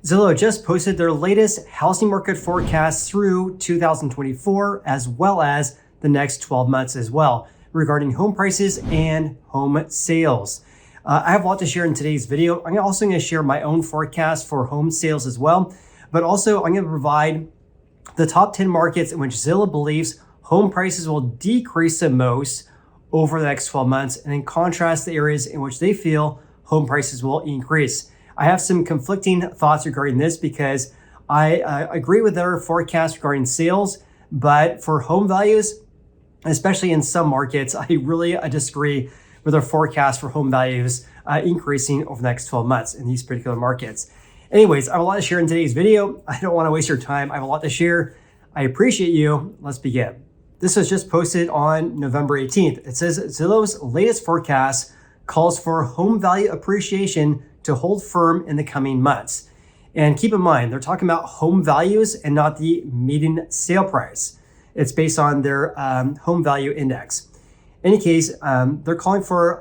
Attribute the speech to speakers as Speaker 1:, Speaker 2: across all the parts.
Speaker 1: Zillow just posted their latest housing market forecast through 2024, as well as the next 12 months as well, regarding home prices and home sales. I have a lot to share in today's video. I'm also going to share my own forecast for home sales as well, but also I'm going to provide the top 10 markets in which Zillow believes home prices will decrease the most over the next 12 months, and in contrast, the areas in which they feel home prices will increase. I have some conflicting thoughts regarding this because I agree with their forecast regarding sales, but for home values, especially in some markets, I really disagree with their forecast for home values increasing over the next 12 months in these particular markets. Anyways, I have a lot to share in today's video. I don't want to waste your time. I have a lot to share. I appreciate you. Let's begin. This was just posted on November 18th. It says Zillow's latest forecast calls for home value appreciation to hold firm in the coming months. And keep in mind, they're talking about home values and not the median sale price. It's based on their home value index. In any case, they're calling for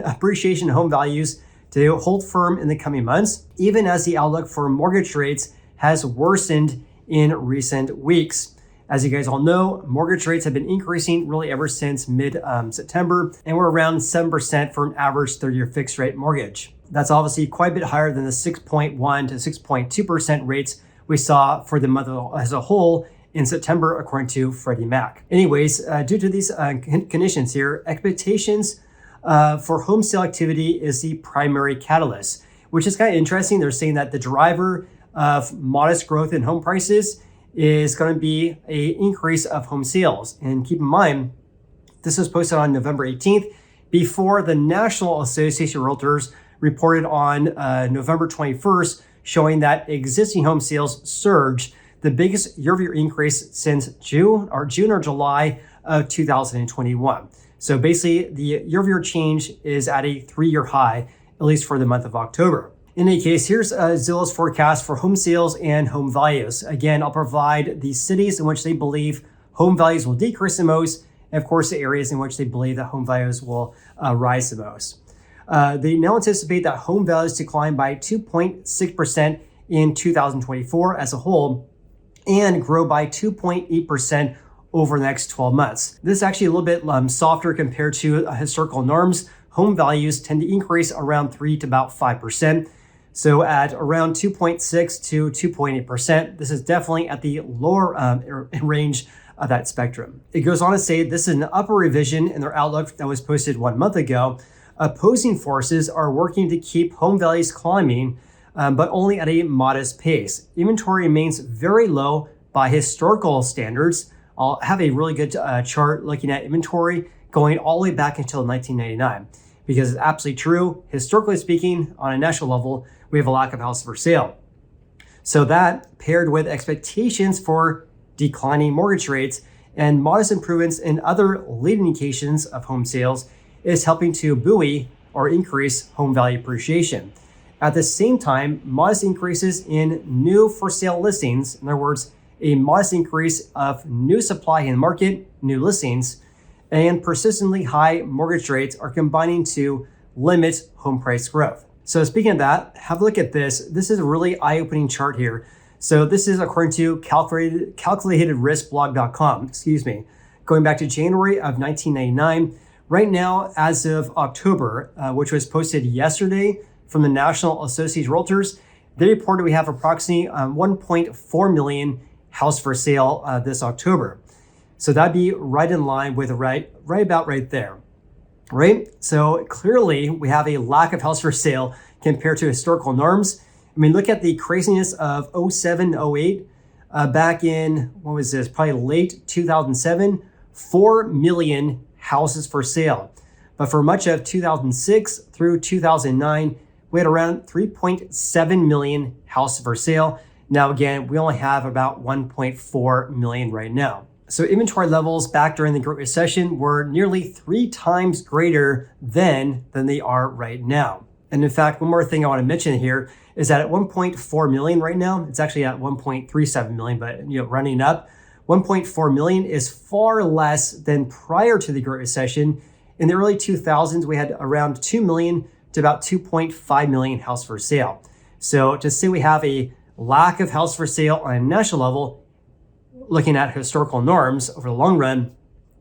Speaker 1: appreciation in home values to hold firm in the coming months, even as the outlook for mortgage rates has worsened in recent weeks. As you guys all know, mortgage rates have been increasing really ever since mid-September, and we're around 7% for an average 30-year fixed rate mortgage. That's obviously quite a bit higher than the 6.1 to 6.2% rates we saw for the month as a whole in September, according to Freddie Mac. Anyways, due to these conditions here, expectations for home sale activity is the primary catalyst, which is kind of interesting. They're saying that the driver of modest growth in home prices is going to be an increase of home sales. And keep in mind, this was posted on November 18th before the National Association of Realtors reported on November 21st, showing that existing home sales surged, the biggest year-over-year increase since June or July of 2021. So basically, the year-over-year change is at a 3-year high, at least for the month of October. In any case, here's Zillow's forecast for home sales and home values. Again, I'll provide the cities in which they believe home values will decrease the most, and of course, the areas in which they believe that home values will rise the most. They now anticipate that home values decline by 2.6% in 2024 as a whole and grow by 2.8% over the next 12 months. This is actually a little bit softer compared to historical norms. Home values tend to increase around 3 to about 5%. So at around 2.6 to 2.8%, this is definitely at the lower range of that spectrum. It goes on to say this is an upper revision in their outlook that was posted 1 month ago. Opposing forces are working to keep home values climbing, but only at a modest pace. Inventory remains very low by historical standards. I'll have a really good chart looking at inventory going all the way back until 1999, because it's absolutely true. Historically speaking, on a national level, we have a lack of houses for sale. So that, paired with expectations for declining mortgage rates and modest improvements in other leading indications of home sales, is helping to buoy or increase home value appreciation. At the same time, modest increases in new for sale listings, in other words, a modest increase of new supply in the market, new listings, and persistently high mortgage rates are combining to limit home price growth. So speaking of that, have a look at this. This is a really eye-opening chart here. So this is according to calculatedriskblog.com, going back to January of 1999. Right now, as of October, which was posted yesterday from the National Association of Realtors, they reported we have approximately 1.4 million house for sale this October. So that'd be right in line with right about right there, right? So clearly we have a lack of house for sale compared to historical norms. I mean, look at the craziness of 07, 08, back in, what was this, probably late 2007, 4 million houses for sale. But for much of 2006 through 2009, we had around 3.7 million houses for sale. Now, again, we only have about 1.4 million right now. So inventory levels back during the Great Recession were nearly 3 times greater then than they are right now. And in fact, one more thing I want to mention here is that at 1.4 million right now, it's actually at 1.37 million, but running up, 1.4 million is far less than prior to the Great Recession. In the early 2000s, we had around 2 million to about 2.5 million houses for sale. So to say we have a lack of houses for sale on a national level, looking at historical norms over the long run,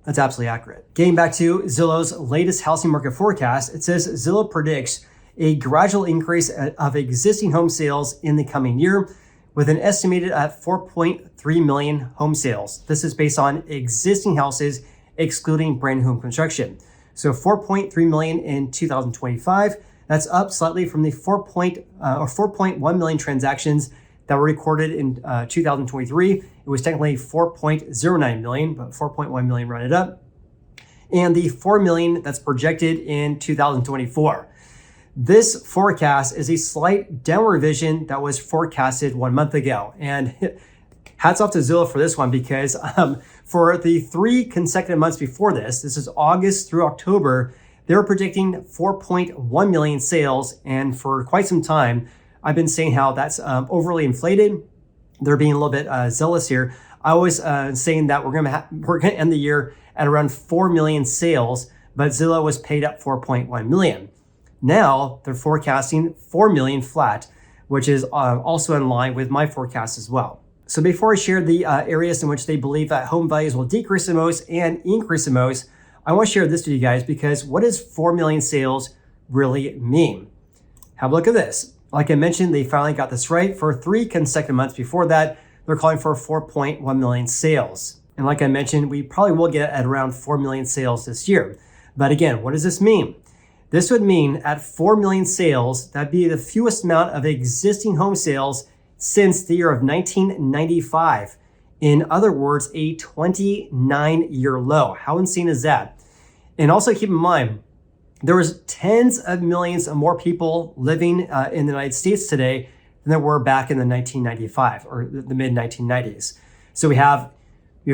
Speaker 1: that's absolutely accurate. Getting back to Zillow's latest housing market forecast, it says Zillow predicts a gradual increase of existing home sales in the coming year, with an estimated at 4.3 million home sales. This is based on existing houses, excluding brand new home construction. So 4.3 million in 2025. That's up slightly from the 4.1 million transactions that were recorded in 2023. It was technically 4.09 million, but 4.1 million rounded up. And the 4 million that's projected in 2024. This forecast is a slight downward revision that was forecasted 1 month ago. And hats off to Zillow for this one, because for the 3 consecutive months before this is August through October, they were predicting 4.1 million sales. And for quite some time, I've been saying how that's overly inflated. They're being a little bit zealous here. I was saying that we're gonna end the year at around 4 million sales, but Zillow was paid up 4.1 million. Now they're forecasting 4 million flat, which is also in line with my forecast as well. So before I share the areas in which they believe that home values will decrease the most and increase the most, I want to share this with you guys, because what does 4 million sales really mean? Have a look at this. Like I mentioned, they finally got this right. For 3 consecutive months before that, they're calling for 4.1 million sales. And like I mentioned, we probably will get at around 4 million sales this year. But again, what does this mean? This would mean at 4 million sales, that'd be the fewest amount of existing home sales since the year of 1995. In other words, a 29-year low. How insane is that? And also keep in mind, there was tens of millions of more people living in the United States today than there were back in the 1995 or the mid 1990s. So we have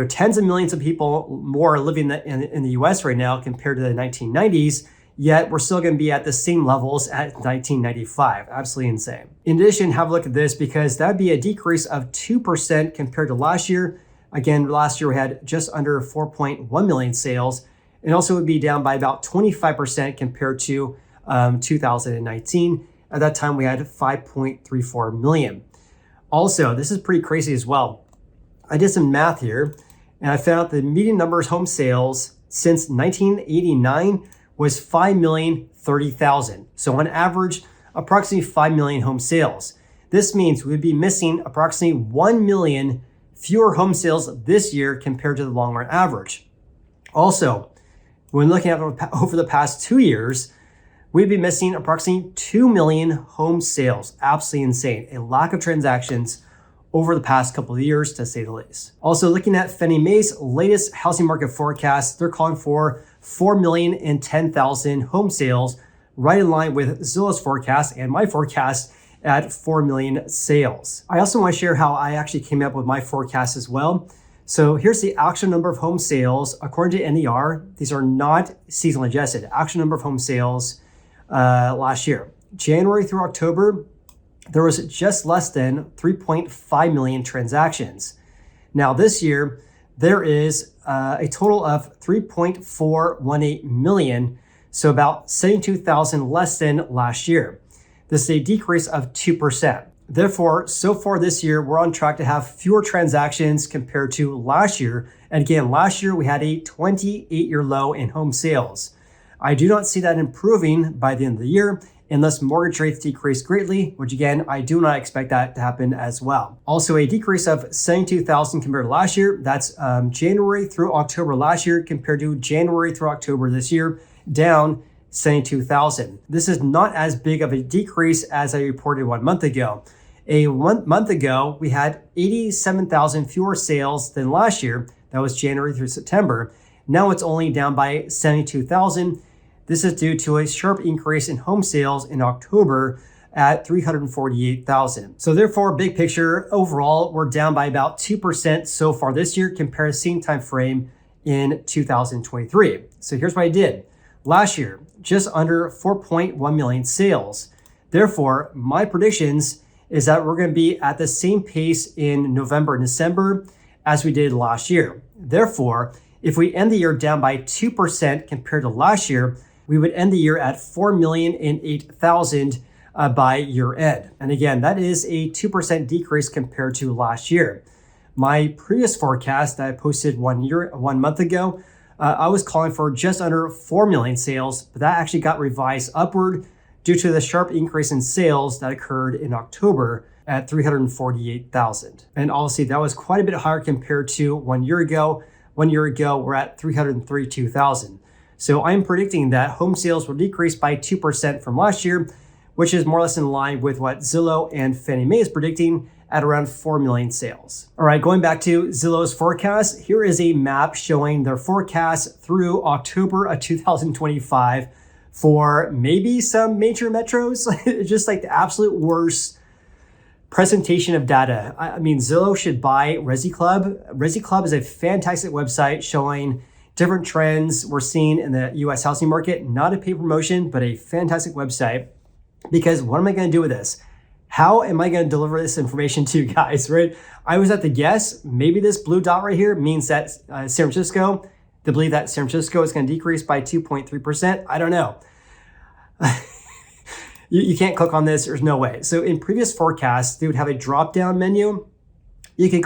Speaker 1: tens of millions of people more living in the US right now compared to the 1990s. Yet we're still going to be at the same levels at 1995. Absolutely insane. In addition, have a look at this, because that would be a decrease of 2% compared to last year. Again, last year we had just under 4.1 million sales, and also would be down by about 25% compared to 2019. At that time, we had 5.34 million. Also, this is pretty crazy as well. I did some math here, and I found the median number of home sales since 1989 was 5,030,000. So on average, approximately 5 million home sales. This means we'd be missing approximately 1 million fewer home sales this year compared to the long run average. Also, when looking at over the past 2 years, we'd be missing approximately 2 million home sales. Absolutely insane. A lack of transactions over the past couple of years, to say the least. Also, looking at Fannie Mae's latest housing market forecast, they're calling for 4,010,000 home sales, right in line with Zillow's forecast and my forecast at 4 million sales. I also want to share how I actually came up with my forecast as well. So here's the actual number of home sales according to NER. These are not seasonal adjusted. Actual number of home sales last year. January through October, there was just less than 3.5 million transactions. Now this year, there is a total of 3.418 million, so about 72,000 less than last year. This is a decrease of 2%. Therefore, so far this year, we're on track to have fewer transactions compared to last year. And again, last year we had a 28-year low in home sales. I do not see that improving by the end of the year unless mortgage rates decrease greatly, which again, I do not expect that to happen as well. Also, a decrease of 72,000 compared to last year. That's January through October last year compared to January through October this year, down 72,000. This is not as big of a decrease as I reported 1 month ago. A 1 month ago, we had 87,000 fewer sales than last year. That was January through September. Now it's only down by 72,000. This is due to a sharp increase in home sales in October at 348,000. So therefore, big picture, overall, we're down by about 2% so far this year compared to the same time frame in 2023. So here's what I did. Last year, just under 4.1 million sales. Therefore, my predictions is that we're going to be at the same pace in November and December as we did last year. Therefore, if we end the year down by 2% compared to last year, we would end the year at 4,008,000 by year end. And again, that is a 2% decrease compared to last year. My previous forecast that I posted 1 month ago, I was calling for just under 4 million sales, but that actually got revised upward due to the sharp increase in sales that occurred in October at 348,000. And obviously that was quite a bit higher compared to 1 year ago. 1 year ago, we're at 332,000. So I'm predicting that home sales will decrease by 2% from last year, which is more or less in line with what Zillow and Fannie Mae is predicting at around 4 million sales. All right, going back to Zillow's forecast, here is a map showing their forecast through October of 2025 for maybe some major metros. Just like the absolute worst presentation of data. I mean, Zillow should buy Resi Club. Resi Club is a fantastic website showing different trends we're seeing in the US housing market. Not a paid promotion, but a fantastic website. Because what am I going to do with this? How am I going to deliver this information to you guys, right? I was at the guess. Maybe this blue dot right here means that San Francisco, they believe that San Francisco is going to decrease by 2.3%. I don't know. You can't click on this. There's no way. So in previous forecasts, they would have a drop-down menu. You can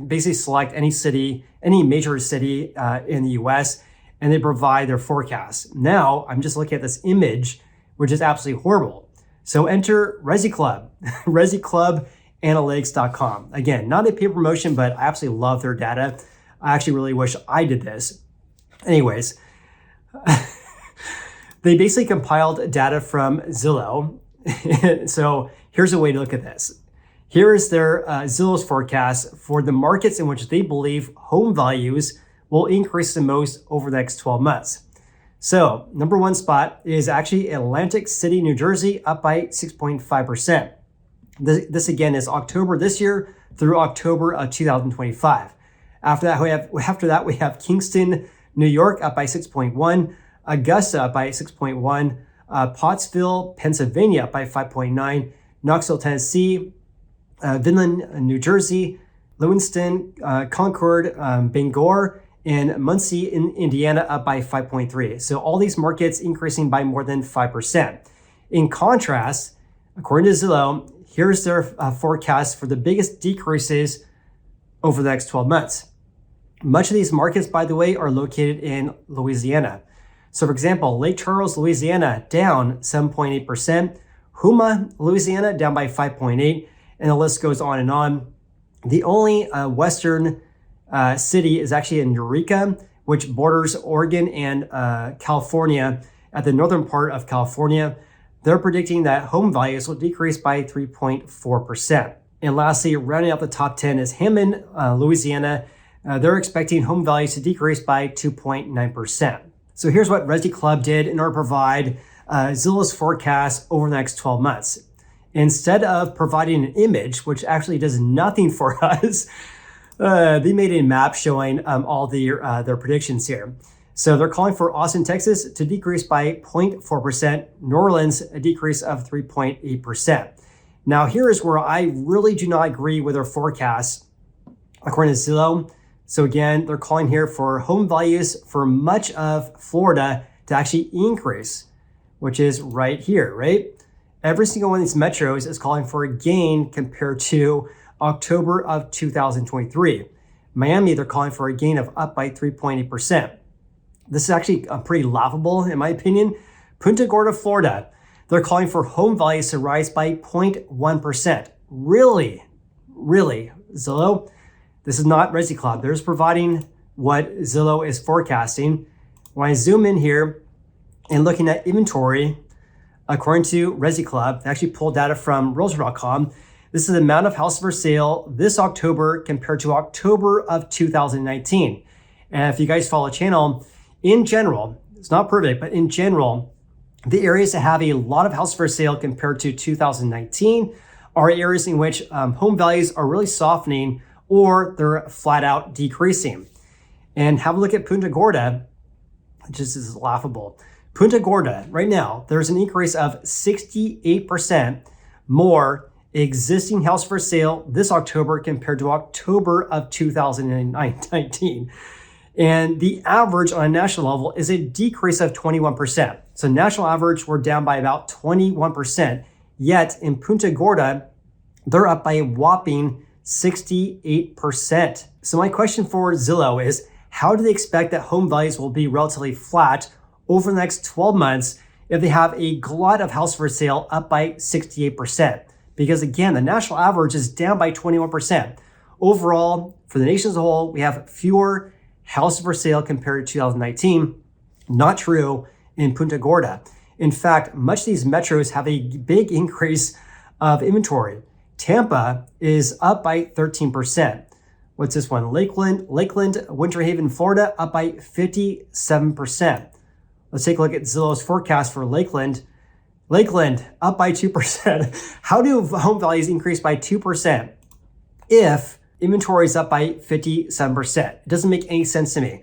Speaker 1: basically select any city, any major city in the US, and they provide their forecast. Now I'm just looking at this image, which is absolutely horrible. So enter Resi Club, ResiClubAnalytics.com. Again, not a paid promotion, but I absolutely love their data. I actually really wish I did this. Anyways, they basically compiled data from Zillow. So here's a way to look at this. Here is their Zillow's forecast for the markets in which they believe home values will increase the most over the next 12 months. So number one spot is actually Atlantic City, New Jersey, up by 6.5%. This again is October this year through October of 2025. After that, we have Kingston, New York, up by 6.1, Augusta up by 6.1, Pottsville, Pennsylvania, up by 5.9, Knoxville, Tennessee, Vinland, New Jersey, Lewiston, Concord, Bangor, and Muncie in Indiana up by 5.3. So all these markets increasing by more than 5%. In contrast, according to Zillow, here's their forecast for the biggest decreases over the next 12 months. Much of these markets, by the way, are located in Louisiana. So for example, Lake Charles, Louisiana, down 7.8%. Houma, Louisiana, down by 5.8%. And the list goes on and on. The only western city is actually in Eureka, which borders Oregon and California at the northern part of California. They're predicting that home values will decrease by 3.4%. And lastly, rounding out the top 10 is Hammond, Louisiana. They're expecting home values to decrease by 2.9%. So here's what Resi Club did in order to provide Zillow's forecast over the next 12 months. Instead of providing an image, which actually does nothing for us, they made a map showing all their predictions here. So they're calling for Austin, Texas to decrease by 0.4%, New Orleans a decrease of 3.8%. Now here is where I really do not agree with their forecast according to Zillow. So again, they're calling here for home values for much of Florida to actually increase, which is right here, right? Every single one of these metros is calling for a gain compared to October of 2023. Miami, they're calling for a gain of up by 3.8%. This is actually pretty laughable, in my opinion. Punta Gorda, Florida, they're calling for home values to rise by 0.1%. Really, Zillow? This is not Resi Club. They're just providing what Zillow is forecasting. When I zoom in here and looking at inventory, according to Resi Club, they actually pulled data from Realtor.com. This is the amount of houses for sale this October compared to October of 2019. And if you guys follow the channel, in general, it's not perfect, but in general, the areas that have a lot of houses for sale compared to 2019 are areas in which home values are really softening or they're flat out decreasing. And have a look at Punta Gorda, which is laughable. Punta Gorda, right now, there's an increase of 68% more existing house for sale this October compared to October of 2019. And the average on a national level is a decrease of 21%. So national average, we're down by about 21%. Yet in Punta Gorda, they're up by a whopping 68%. So my question for Zillow is, how do they expect that home values will be relatively flat over the next 12 months if they have a glut of houses for sale up by 68%? Because again, the national average is down by 21%. Overall, for the nation as a whole, we have fewer houses for sale compared to 2019. Not true in Punta Gorda. In fact, much of these metros have a big increase of inventory. Tampa is up by 13%. What's this one? Lakeland, Winter Haven, Florida, up by 57%. Let's take a look at Zillow's forecast for Lakeland. Lakeland, up by 2%. How do home values increase by 2% if inventory is up by 57%? It doesn't make any sense to me.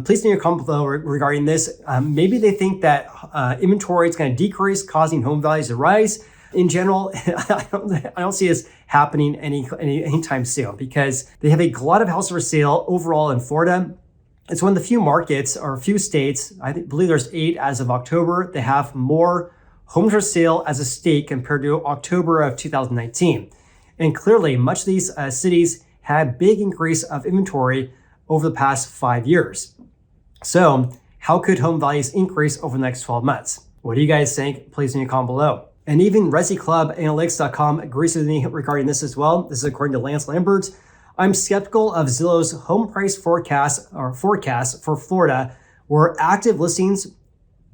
Speaker 1: Please leave your comment below regarding this. Maybe they think that inventory is going to decrease, causing home values to rise. In general, I don't see this happening anytime soon because they have a glut of houses for sale overall in Florida. It's one of the few markets or few states, believe there's 8 as of October, they have more homes for sale as a state compared to October of 2019. And clearly, much of these cities had big increase of inventory over the past 5 years. So how could home values increase over the next 12 months? What do you guys think? Please leave a comment below. And even ResiClubAnalytics.com agrees with me regarding this as well. This is according to Lance Lambert. I'm skeptical of Zillow's home price forecast for Florida, where active listings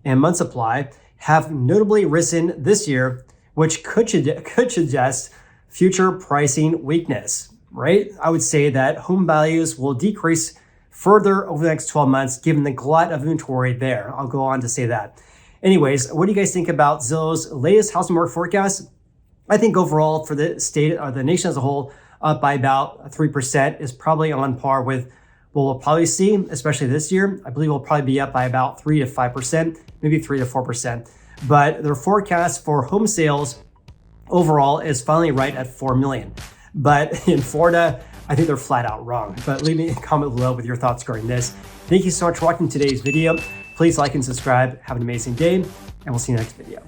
Speaker 1: and month supply have notably risen this year, which could suggest future pricing weakness, right? I would say that home values will decrease further over the next 12 months, given the glut of inventory there. I'll go on to say that. Anyways, what do you guys think about Zillow's latest housing market forecast? I think overall for the state or the nation as a whole, up by about 3% is probably on par with what we'll probably see, especially this year. I believe we'll probably be up by about 3 to 5%, maybe 3 to 4%. But their forecast for home sales overall is finally right at 4 million. But in Florida, I think they're flat out wrong. But leave me a comment below with your thoughts regarding this. Thank you so much for watching today's video. Please like and subscribe. Have an amazing day, and we'll see you next video.